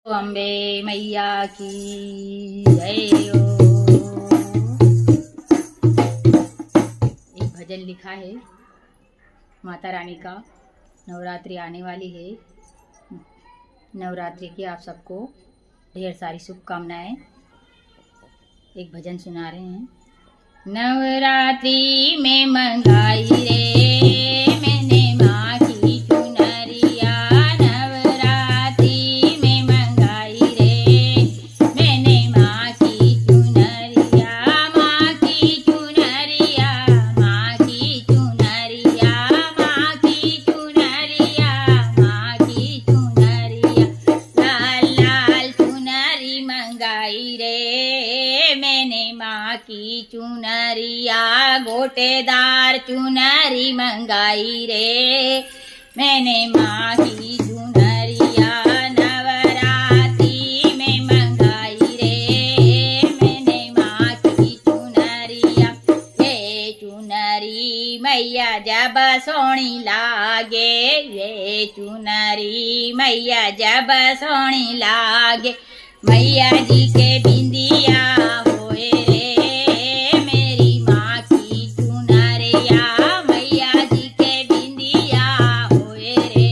अम्बे मैया की जय हो। एक भजन लिखा है माता रानी का। नवरात्रि आने वाली है। नवरात्रि की आप सबको ढेर सारी शुभकामनाएं। एक भजन सुना रहे हैं। नवरात्रि में मंगाई रे मैंने माँ की चुनरिया। नवरात्रि में मंगाई रे मैंने माँ की चुनरिया। माँ की चुनरिया, माँ की चुनरिया, माँ की चुनरिया, माँ की चुनरिया। लाल लाल चुनरी मंगाई रे मैंने माँ की चुनरिया। गोटेदार चुनरी मंगाई रे मैंने माँ की चुनरिया। नवरात्रि में मंगाई रे मैंने माँ की चुनरिया। ये चुनरी मैया जब सोनी लागे, ये चुनरी मैया जब सोनी लागे। मैया जी के बिंदिया होए रे मेरी माँ की चुनरिया। मैया जी के बिंदिया होए रे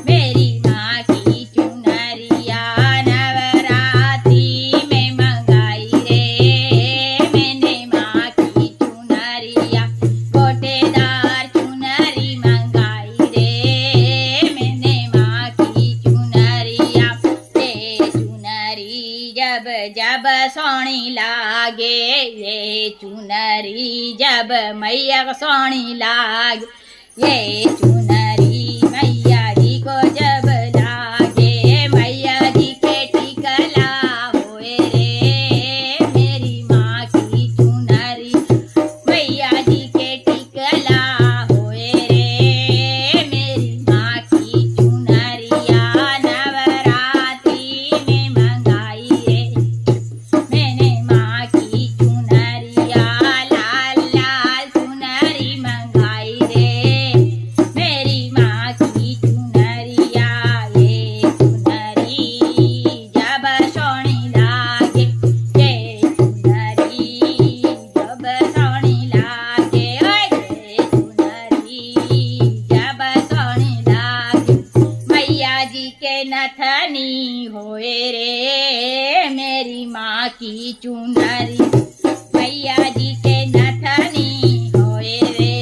मेरी माँ की चुनरिया। नवरात्रि में मंगाई रे मैंने माँ की चुनरिया। गोटेदार चुनरी मंगाई रे मैंने माँ की चुनरिया। जब जब सोनी लागे, ये चुनरी जब मैया सोनी लागे। ये चुनरी मैया जी को जब लागे, मैया जी के टिकला होए रे मेरी माँ की चुनरी। मैया जी के टिकला होए रे मेरी माँ की चुनरिया। नवरात्रि में मंगाई रे मैंने माँ की चुनरिया। लाल लाल चुनरी मंगाई रे मेरी माँ की चुनरिया। ये चुनरी जब सोनी लागे, ये चुनरी जब सोनी लागे। ये चुनरी जब सोनी लागे। मैया जी के नथनी होए रे मेरी माँ की चुनरी। मैया जी के नथनी होए रे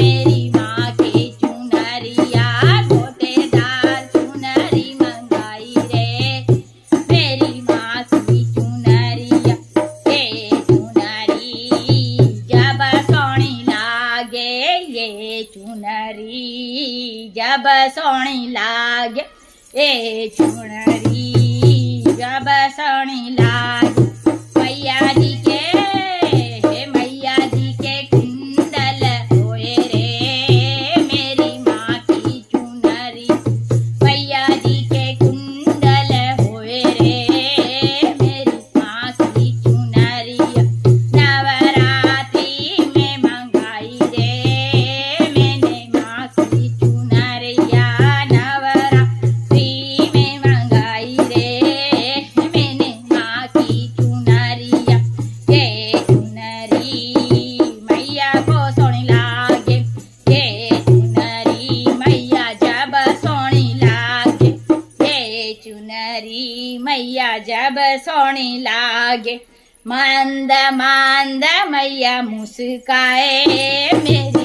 मेरी माँ की चुनरिया। गोटेदार चुनरी मंगाई रे मेरी माँ की चुनरिया। ये चुनरी जब सोनी लागे, ये चुनरी जब सोनी लागे। ये चुनरी जब सोनी लागे। मैया जी के कुंडल होए रे मेरी माँ की चुनरी। मैया जी के कुंडल होए रे मेरी माँ की चुनरिया। नवरात्रि में मंगाई रे मैंने माँ की चुनरिया। नवरात्रि में मंगाई रे मैंने माँ की चुनरिया। ये चुनरी मैया को सोनी लागे। ये चुनरी मैया जब सोनी लागे। ये चुनरी मैया जब सोनी लागे। मंद मंद मैया मुस्काए मेरी